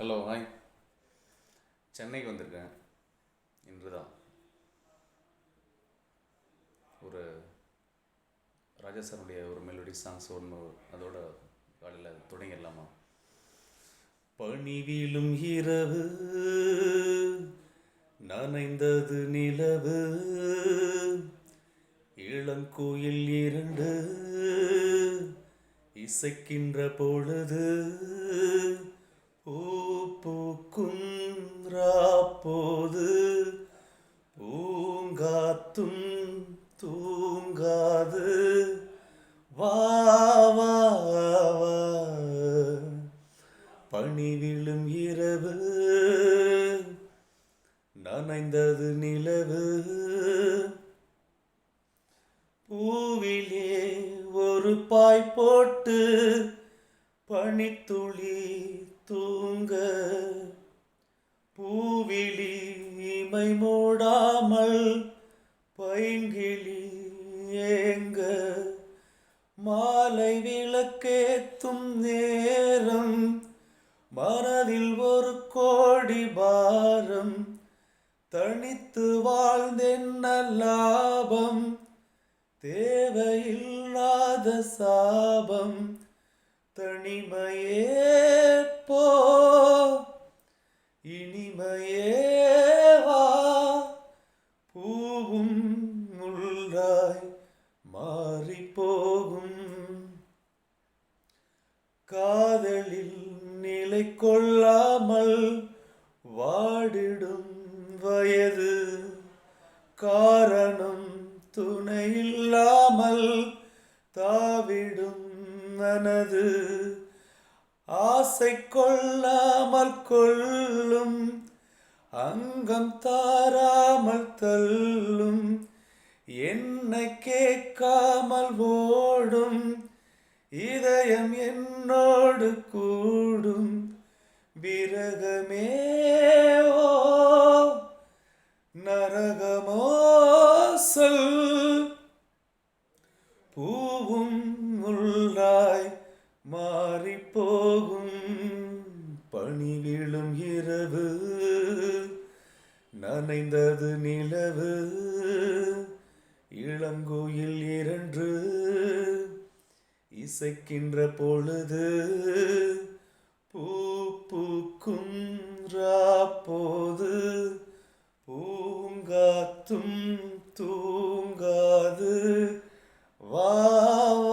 Hello hi. சென்னைக்கு வந்திருக்கேன் இன்று தான். ஒரு ராஜா சாருடைய ஒரு மெலோடி சாங்ஸ் ஒன்று, அதோட காலையில் தொடங்கிடலாமா? பனி வீழும் இரவு, நனைந்தது நிலவு, இளங்குயில் இரண்டு இசைக்கின்ற பொழுது, பூ பூக்கும் ராப்போது, பூங்காத்தும் தூங்காது, வா வா வா. பனி விழும் இரவு, நனைந்தது நிலவு, பூவிலே ஒரு பாய் போட்டு பனித்துளி தூங்க, பூவிழி இமை மூடாமல் பைங்கிளி ஏங்க, மாலை விளக்கேத்தும் நேரம், மனதில் ஒரு கோடி பாரம், தனித்து வாழ்ந்தென்ன லாபம், தேவையில்லாத சாபம், தனிமையே போ இனிமையே வா, பூவும் முள்ளாய் மாறி போகும், காதலில் நிலை கொள்ளாமல் வாடிடும் வயது, காரணம் துணையில்லாமல் தாவிடும் மனது, ஆசை கொள்ளாமல் கொள்ளும், அங்கம் தாராமல் தள்ளும், என்னை கேட்காமல் ஓடும், இதயம் என்னோடு கூடும், விரகமே ஓ நரகமோ சொல், பூவும் முள்ளாய் மாறி போகும். பனி விழும் இரவு, நனைந்தது நிலவு, இளங்குயில் இரண்டு இசைக்கின்ற பொழுது, பூ பூக்கும் ராப்போது, பூங்காத்தும் தூ